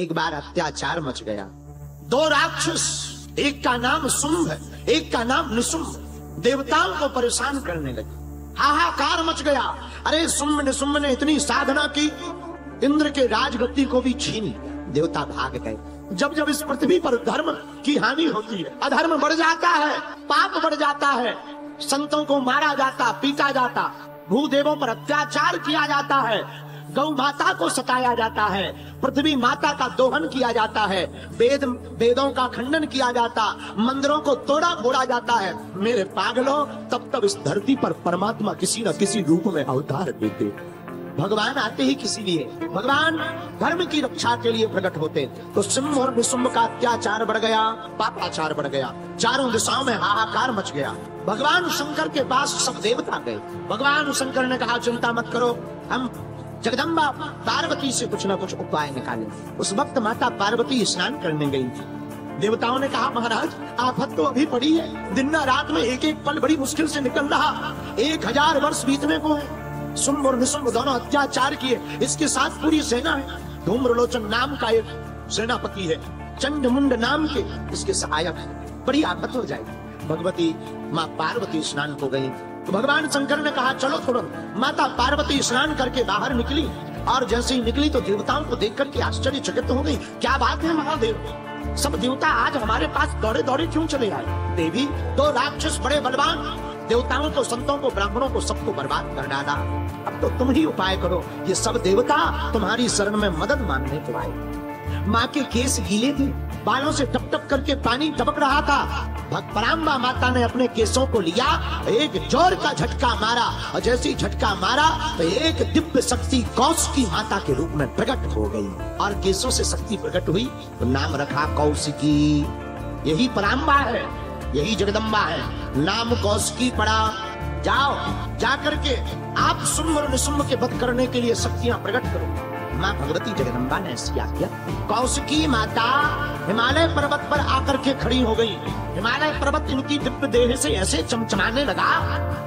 एक बार अत्याचार मच गया। दो राक्षस, एक का नाम शुंभ है, एक का नाम निशुंभ, देवताओं को परेशान करने लगे। हाहाकार मच गया। अरे शुंभ निशुंभ ने इतनी साधना की, इंद्र के राजगद्दी को भी छीन लिया। देवता भाग गए। जब जब इस पृथ्वी पर धर्म की हानि होती है, अधर्म बढ़ जाता है, पाप बढ़ जाता है, संतों को मारा जाता, पीटा जाता, भूदेवों पर अत्याचार किया जाता है, गौ माता को सताया जाता है, पृथ्वी माता का दोहन किया जाता है, वेदों का खंडन किया जाता, मंदिरों को तोड़ा फोड़ा जाता है, मेरे पागलों, तब तब इस धरती पर परमात्मा किसी न किसी रूप में अवतार देते। भगवान आते ही किसी लिए, भगवान धर्म की रक्षा के लिए प्रकट होते। तो शुंभ और निशुंभ का अत्याचार बढ़ गया, पापाचार बढ़ गया, चारों दिशाओं में हाहाकार मच गया। भगवान शंकर के पास सब देवता गए। भगवान शंकर ने कहा चिंता मत करो, हम जगदम्बा पार्वती से कुछ न कुछ उपाय निकालें। उस वक्त माता पार्वती स्नान करने गई थी। देवताओं ने कहा महाराज आफत तो अभी पड़ी है, दिन रात में एक एक पल बड़ी मुश्किल से निकल रहा, 1000 वर्ष बीतने को है। शुंभ और निशुंभ दोनों अत्याचार किए, इसके साथ पूरी सेना है। धूम्रलोचन नाम का एक सेनापति है, चंडमुंड नाम के इसके सहायक है, बड़ी आफत हो जाएगी। भगवती माँ पार्वती स्नान को गई तो भगवान शंकर ने कहा चलो तुरंत। माता पार्वती स्नान करके बाहर निकली और जैसे ही निकली तो देवताओं को देख करके आश्चर्यचकित हो गई। क्या बात है महादेव, सब देवता आज हमारे पास दौड़े दौड़े क्यों चले आए? देवी, दो राक्षस बड़े बलवान, देवताओं को, संतों को, ब्राह्मणों को, सबको बर्बाद कर डाला। अब तो तुम ही उपाय करो। ये सब देवता तुम्हारी शरण में मदद मांगने को आए। माँ के केस गीले थे, बालों से टप टप करके पानी टपक रहा था। भगपराम्बा माता ने अपने केसों को लिया, एक जोर का झटका मारा और जैसे ही झटका मारा तो एक दिव्य शक्ति कौशिकी माता के रूप में प्रकट हो गई और केसों से शक्ति प्रकट हुई तो नाम रखा कौशिकी। यही पराम्बा है, यही जगदम्बा है, नाम कौशिकी पड़ा। जाओ, जाकर के आप शुंभ और निशुंभ के वध करने के लिए शक्तियां प्रकट करो। माँ भगवती जगदम्बा ने ऐसी आज्ञा। कौशिकी माता हिमालय पर्वत पर आकर के खड़ी हो गई। हिमालय पर्वत इनकी दिव्य देह से ऐसे चमचमाने लगा,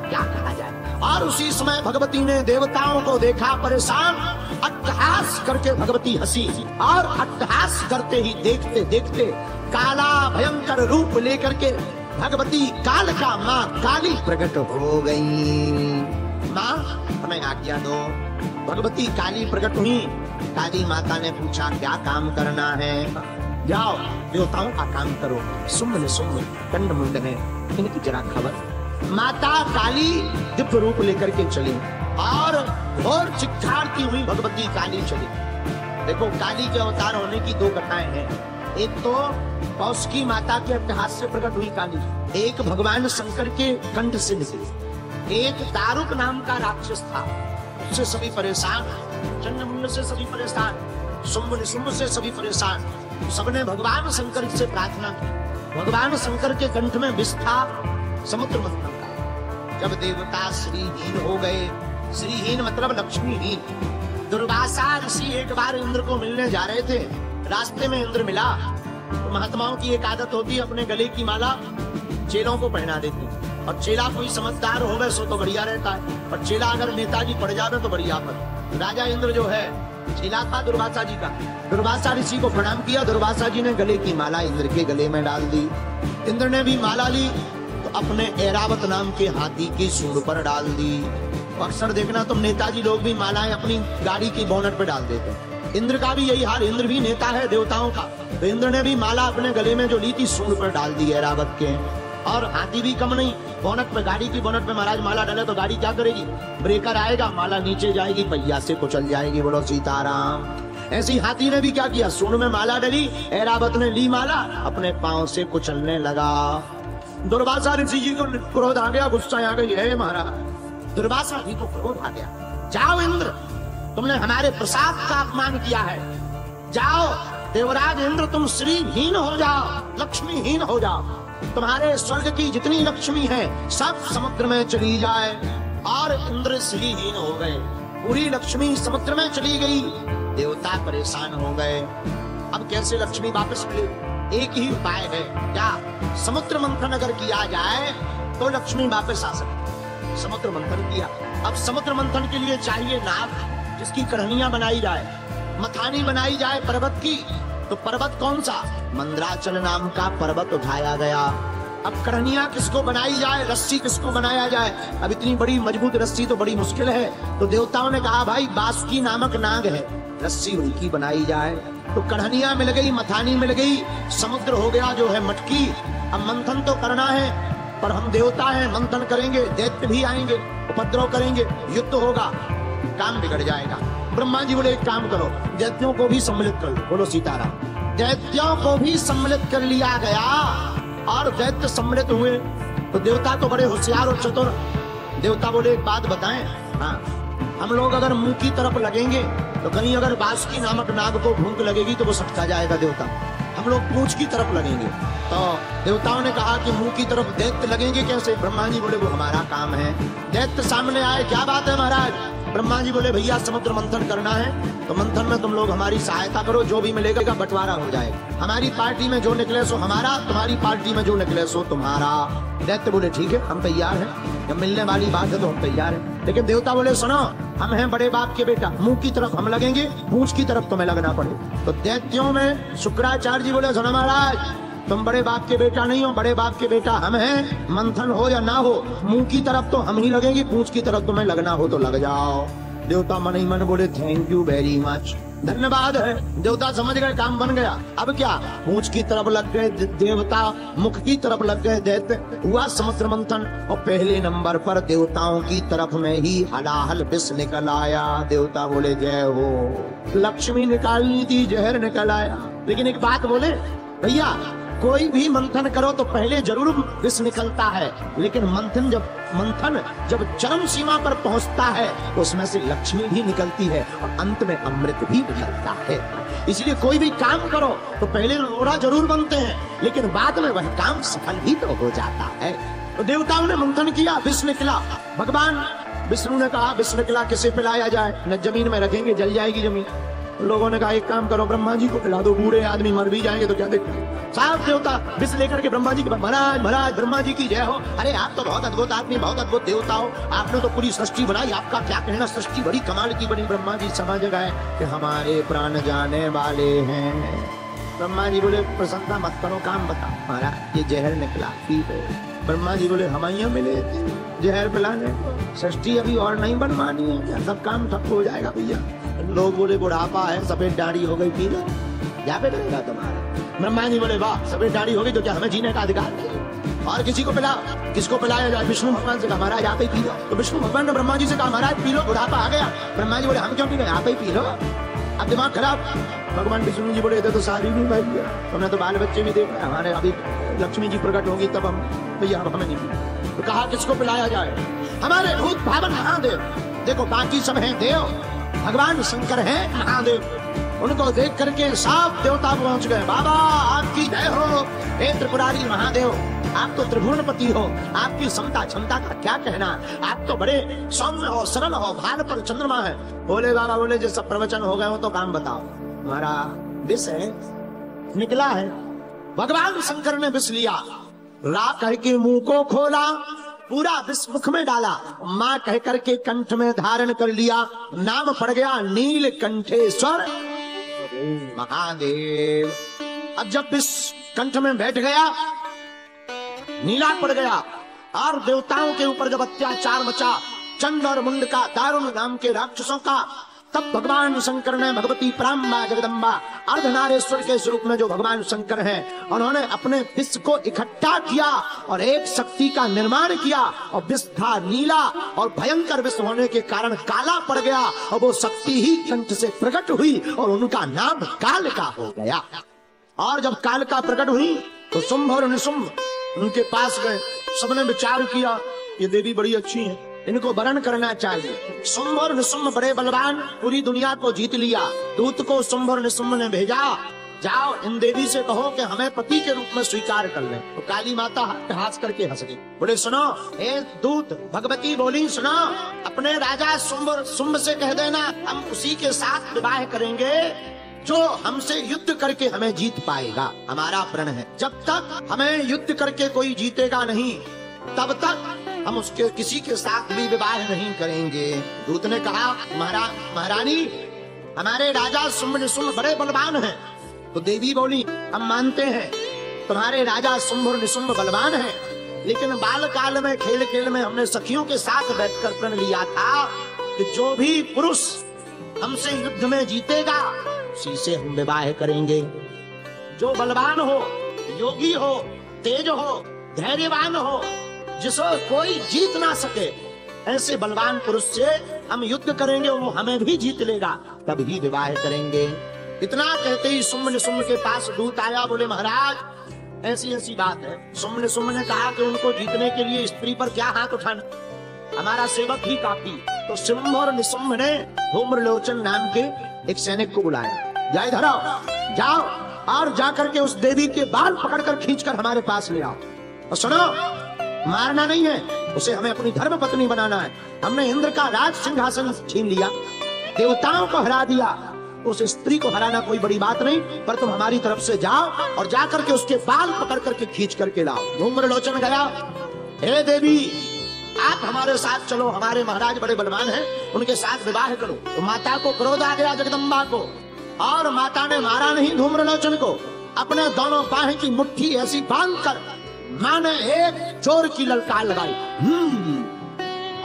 क्या कहा जाए। और उसी समय भगवती ने देवताओं को देखा परेशान, अट्टहास करके भगवती हंसी और अट्टहास करते ही देखते देखते काला भयंकर रूप लेकर के भगवती काल का माँ काली प्रकट हो गई। माँ हमें आज्ञा दो। भगवती काली प्रकट हुई। काली माता ने पूछा क्या काम करना है? जाओ देवताओं का काम करो। शुंभ निशुंभ कंड मुंड है, इनकी जरा खबर। माता काली दिव्य रूप लेकर के चली और घोर चिक्कारती हुई भगवती काली चली। देखो काली के अवतार होने की दो कथाएं हैं। एक तो कौशिकी माता के अट्टहास से प्रकट हुई काली, एक भगवान शंकर के कंठ से निकली। एक दारुक नाम का राक्षस था, उससे सभी परेशान, चंडमुंड से सभी परेशान, शुंभ निशुंभ से सभी परेशान। सबने भगवान शंकर से प्रार्थना की। भगवान शंकर के कंठ में विष था, समुद्र मंथन का। जब देवता श्रीहीन हो गए, श्रीहीन मतलब लक्ष्मीहीन, दुर्वासा ऋषि एक बार इंद्र को मिलने जा रहे थे। रास्ते में इंद्र मिला तो महात्माओं की एक आदत होती है, अपने गले की माला चेलों को पहना देती, और चेला कोई समझदार हो वैसे तो बढ़िया रहता है, और चेला अगर नेताजी पड़ जावे तो बड़ी आफत। राजा इंद्र जो है चेला था दुर्वासा जी का। दुर्वासा ऋषि को प्रणाम किया, दुर्वासा जी ने गले की माला इंद्र के गले में डाल दी। इंद्र ने भी माला ली तो अपने ऐरावत नाम के हाथी की सूंड पर डाल दी। अक्सर देखना तुम नेताजी लोग भी मालाएं अपनी गाड़ी की बोनट पे डाल देते हैं। इंद्र का भी यही हाल, इंद्र भी नेता है देवताओं का, तो इंद्र ने भी माला अपने गले में जो ली थी सूंड पर डाल दी ऐरावत के। और हाथी भी कम नहीं, बोनट पे, गाड़ी की बोनट पे महाराज माला डाले तो गाड़ी क्या करेगी? ब्रेकर आएगा, माला नीचे जाएगी, पहिया से कुचल जाएगी। बोलो सीताराम। ऐसी हाथी ने भी क्या किया, सूंड में माला डली, ऐरावत ने ली माला, अपने पांव से कुचलने लगा। दुर्वासा ऋषि जी को क्रोध आ गया, गुस्सा आ गई है महाराज। दुर्वासा जी को क्रोध आ गया, जाओ इंद्र, तुमने हमारे प्रसाद का अपमान किया है, जाओ देवराज इंद्र तुम श्रीहीन हो जाओ, लक्ष्मीहीन हो जाओ, तुम्हारे स्वर्ग की जितनी लक्ष्मी है सब समुद्र में चली जाए। और इंद्र श्रीहीन हो गए, पूरी लक्ष्मी समुद्र में चली गई। देवता परेशान हो गए, अब कैसे लक्ष्मी वापस मिले? एक ही उपाय है, क्या समुद्र मंथन अगर किया जाए तो लक्ष्मी वापस आ सकती। समुद्र मंथन किया। अब समुद्र मंथन के लिए चाहिए नाग, जिसकी कढ़नियां बनाई जाए, मथानी बनाई जाए पर्वत की, तो पर्वत कौन सा? मंदराचल नाम का पर्वत उठाया गया। अब कढ़निया किसको बनाई जाए, रस्सी किसको बनाया जाए? अब इतनी बड़ी मजबूत रस्सी तो बड़ी मुश्किल है। तो देवताओं ने कहा भाई बासुकी नामक नाग है, रस्सी उनकी बनाई जाए। तो कढ़निया मिल गई, मथानी मिल गई, समुद्र हो गया जो है मटकी। अब मंथन तो करना है, पर हम देवता हैं, मंथन करेंगे, दैत्य भी आएंगे, उपद्रव करेंगे, युद्ध होगा, काम बिगड़ जाएगा। ब्रह्मा जी बोले एक काम करो, दैत्यों को भी सम्मिलित कर लो। बोलो सीताराम। दैत्यों को भी सम्मिलित कर लिया गया और दैत्य सम्मिलित हुए। तो देवता तो बड़े होशियार और चतुर। देवता बोले एक बात बताएं, हाँ हम लोग अगर मुंह की तरफ लगेंगे तो कहीं अगर बासुकी नामक नाग को भूख लगेगी तो वो सटका जाएगा देवता। हम लोग पूंछ की तरफ लगेंगे। तो देवताओं ने कहा कि मुंह की तरफ दैत्य लगेंगे कैसे? ब्रह्मा जी बोले वो हमारा काम है। दैत्य सामने आए, क्या बात है महाराज? ब्रह्मा जी बोले भैया समुद्र मंथन करना है, तो मंथन में तुम लोग हमारी सहायता करो, जो भी मिलेगा बंटवारा हो जाएगा। हमारी पार्टी में जो निकले सो हमारा, तुम्हारी पार्टी में जो निकले सो तुम्हारा। दैत्य बोले ठीक है हम तैयार हैं, जब मिलने वाली बात है तो हम तैयार हैं। लेकिन देवता बोले सुनो, हम हैं बड़े बाप के बेटा, मुंह की तरफ हम लगेंगे, पूंछ की तरफ तुम्हें लगना पड़े। तो दैत्यों में शुक्राचार्य जी बोले सुनो महाराज, तुम बड़े बाप के बेटा नहीं हो, बड़े बाप के बेटा हम हैं। मंथन हो या ना हो, मुंह की तरफ तो हम ही लगेंगे, पूंछ की तरफ तुम्हें लगना हो तो लग जाओ। देवता मन ही मन बोले थैंक यू वेरी मच, धन्यवाद है। देवता समझ गए काम बन गया। अब क्या, पूंछ की तरफ लग गए देवता, मुख की तरफ लग गए दैत्य। हुआ समुद्र मंथन और पहले नंबर पर देवताओं की तरफ में ही हलाहल विष निकल आया। देवता बोले जय हो। लक्ष्मी निकालनी थी, जहर निकल आया। लेकिन एक बात बोले भैया, कोई भी मंथन करो तो पहले जरूर विष निकलता है, लेकिन मंथन जब चरम सीमा पर पहुंचता है तो उसमें से लक्ष्मी भी निकलती है और अंत में अमृत भी निकलता है। इसलिए कोई भी काम करो तो पहले रोड़ा जरूर बनते हैं, लेकिन बाद में वह काम सफल भी तो हो जाता है। तो देवताओं ने मंथन किया, विष निकला। भगवान विष्णु ने कहा विष निकला, किसे पिलाया जाए? न जमीन में रखेंगे जल जाएगी जमीन। लोगों ने कहा एक काम करो, ब्रह्मा जी को पिला दो, बूढ़े आदमी मर भी जाएंगे तो क्या देखते। साफ देवता विष लेकर के ब्रह्मा जी के महाराज महाराज ब्रह्मा जी की जय हो। अरे आप तो बहुत अद्भुत आदमी, बहुत अद्भुत देवता हो, आपने तो पूरी सृष्टि बनाई, आपका क्या कहना, सृष्टि बड़ी कमाल की बनी। ब्रह्मा जी समझ गए कि हमारे प्राण जाने वाले हैं। ब्रह्मा जी बोले प्रसन्नता मत करो, काम बताओ। महाराज ये जहर निकला, ठीक है। ब्रह्मा जी बोले हम यहाँ मिले जहर पिलाने, सृष्टि अभी और नहीं बनवानी है, सब काम ठप हो जाएगा भैया। लोग बोले बुढ़ापा है, सफेद दाढ़ी हो गई, पी लो, क्या पे करेगा तुम्हारा? ब्रह्मा जी बोले वाह, सफेद दाढ़ी हो गई तो क्या हमें जीने का अधिकार नहीं? और किसी को पिला, किसको पिलाया जाए? विष्णु भगवान से कहा महाराज आप ही पी लो। तो विष्णु भगवान ने ब्रह्मा जी से कहा महाराज पी लो, बुढ़ापा आ गया। ब्रह्मा जी बोले हम क्यों पी रहे, आप ही पी लो, अब दिमाग खराब। भगवान विष्णु जी बोले थे तो सारी भी भाई तुमने तो बाल बच्चे भी देख रहे, हमारे अभी लक्ष्मी जी प्रकट होगी तब हम, भैया हमें नहीं। तो कहा किसको पिलाया जाए? हमारे भूत भावन महादेव, देखो बाकी सब है देव, भगवान शंकर है महादेव। उनको देख करके साफ देवता पहुंच गए। बाबा आपकी जय हो, हे त्रिपुरारी महादेव, आप तो त्रिभुवनपति हो, आपकी क्षमता का क्या कहना, आप तो बड़े सौम्य हो, सरल हो, भाल पर चंद्रमा है। बोले बाबा बोले जो सब प्रवचन हो गए हो तो काम बताओ। हमारा विष है निकला है, भगवान शंकर ने विष लिया, रा कह के मुंह को खोला, पूरा विष मुख में डाला, माँ कह करके कंठ में धारण कर लिया, नाम पड़ गया नीलकंठेश्वर महादेव। अब जब विष कंठ में बैठ गया, नीला पड़ गया और देवताओं के ऊपर जब अत्याचार मचा, चंड और मुंड का, दारुण नाम के राक्षसों का, तब भगवान शंकर ने भगवती प्राम्बा जगदम्बा अर्धनारेश्वर के स्वरूप में जो भगवान शंकर हैं, उन्होंने अपने विष को इकट्ठा किया और एक शक्ति का निर्माण किया। और विष था नीला और भयंकर विष होने के कारण काला पड़ गया और वो शक्ति ही कंठ से प्रकट हुई और उनका नाम काल का हो गया। और जब काल का प्रकट हुई तो शुंभ और निशुंभ उनके पास गए, सबने विचार किया ये देवी बड़ी अच्छी है, इनको वरण करना चाहिए। शुंभ और निशुंभ बड़े बलवान, पूरी दुनिया को जीत लिया। दूत को शुंभ और निशुंभ ने भेजा, जाओ इन देवी से कहो कि हमें पति के रूप में स्वीकार कर लें। तो काली माता हंस करके हंस गई, बोले सुनो हे दूत, भगवती बोली सुनो, अपने राजा शुंभ से कह देना हम उसी के साथ विवाह करेंगे जो हमसे युद्ध करके हमें जीत पाएगा। हमारा प्रण है, जब तक हमें युद्ध करके कोई जीतेगा नहीं तब तक हम उसके किसी के साथ भी विवाह नहीं करेंगे। दूत ने कहा महारानी, हमारे राजा शुंभ निशुंभ बड़े बलवान हैं, तो देवी बोली, हम मानते हैं तुम्हारे राजा शुंभ और निशुंभ बलवान हैं, लेकिन बाल काल में खेल खेल में हमने सखियों के साथ बैठकर प्रण लिया था कि जो भी पुरुष हमसे युद्ध में जीतेगा उसी से हम विवाह करेंगे। जो बलवान हो, योगी हो, तेज हो, धैर्यवान हो, जिसको कोई जीत ना सके, ऐसे बलवान पुरुष से हम युद्ध करेंगे, वो हमें भी जीत लेगा, तब ही विवाह करेंगे। इतना कहते ही शुंभ निशुंभ के पास दूत आया, बोले महाराज ऐसी ऐसी बात है। शुंभ निशुंभ ने कहा कि उनको जीतने के लिए स्त्री पर क्या हाथ उठाना, हमारा सेवक ही काफी। तो शुंभ और निशुंभ ने धूम्रलोचन नाम के एक सैनिक को बुलाया, जाए धराओ, जाओ और जाकर के उस देवी के बाल पकड़कर खींचकर हमारे पास ले आओ। और सुनो, मारना नहीं है, उसे हमें अपनी धर्म पत्नी बनाना है। हमने इंद्र का राज सिंहासन छीन लिया, देवताओं को हरा दिया, उस स्त्री को हराना कोई बड़ी बात नहीं, पर तुम हमारी तरफ से जाओ और जाकर के उसके बाल पकड़ करके खींच करके लाओ। धूम्रलोचन गया, हे देवी आप हमारे साथ चलो, हमारे महाराज बड़े बलवान हैं, उनके साथ विवाह करो। तो माता को क्रोध आ गया, जगदम्बा को, और माता ने मारा नहीं धूम्रलोचन को, अपने दोनों बाहें की मुट्ठी ऐसी बांधकर मां ने एक जोर की ललकार लगाई,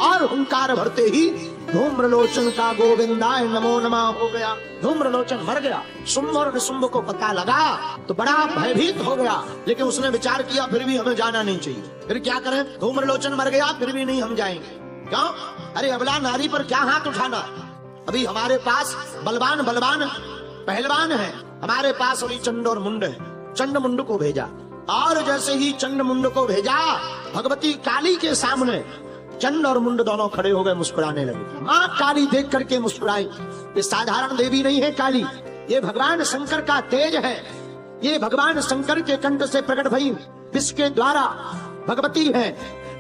और हुंकार भरते ही धूम्रलोचन का गोविंदाय नमो नमः हो गया। धूम्रलोचन मर गया। शुंभ और निशुंभ को पता लगा तो बड़ा भयभीत हो गया, लेकिन उसने विचार किया फिर भी हमें जाना नहीं चाहिए। फिर क्या करें, धूम्रलोचन मर गया फिर भी नहीं हम जाएंगे। क्यों? अरे अबला नारी पर क्या हाथ उठाना, अभी हमारे पास बलवान बलवान पहलवान है, हमारे पास अभी चंड और मुंड है। चंड मुंड को भेजा, और जैसे ही चंड मुंड को भेजा, भगवती काली के सामने चंड और मुंड दोनों खड़े हो गए, मुस्कुराने लगे। माँ काली देख करके मुस्कुराई। ये साधारण देवी नहीं है काली, ये भगवान शंकर का तेज है, ये भगवान शंकर के कंठ से प्रकट भई विष के द्वारा भगवती है।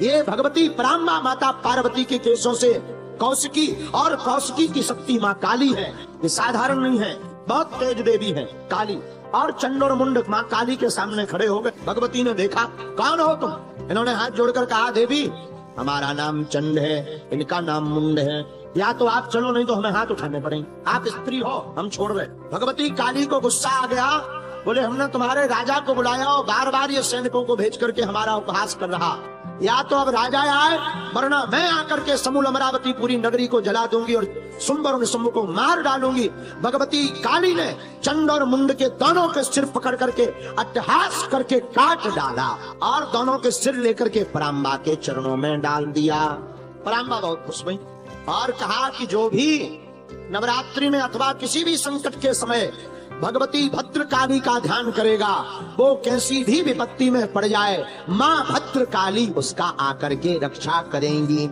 ये भगवती पराम्बा माता पार्वती के केशों से कौशिकी, और कौशिकी की शक्ति माँ काली है। ये साधारण नहीं है, बहुत तेज देवी है काली। और चंड और मुंड माँ काली के सामने खड़े हो गए। भगवती ने देखा, कौन हो तुम? इन्होंने हाथ जोड़कर कहा, देवी हमारा नाम चंड है, इनका नाम मुंड है, या तो आप चलो नहीं तो हमें हाथ उठाने पड़ेंगे, आप स्त्री हो, हम छोड़ रहे। भगवती काली को गुस्सा आ गया, बोले हमने तुम्हारे राजा को बुलाया और बार बार ये सैनिकों को भेज करके हमारा उपहास कर रहा, या तो अब राजा आए वरना मैं आकर के समूल अमरावती पूरी नगरी को जला दूंगी और शुंभ और निशुंभ को मार डालूंगी। भगवती काली ने चंड और मुंड के दोनों के सिर पकड़ करके अट्टहास करके काट डाला, और दोनों के सिर लेकर के पराम्बा के चरणों में डाल दिया। पराम्बा बहुत खुश हुई और कहा कि जो भी नवरात्रि में अथवा किसी भी संकट के समय भगवती भद्रकाली का ध्यान करेगा, वो कैसी भी विपत्ति में पड़ जाए, माँ भद्रकाली उसका आकर के रक्षा करेंगी।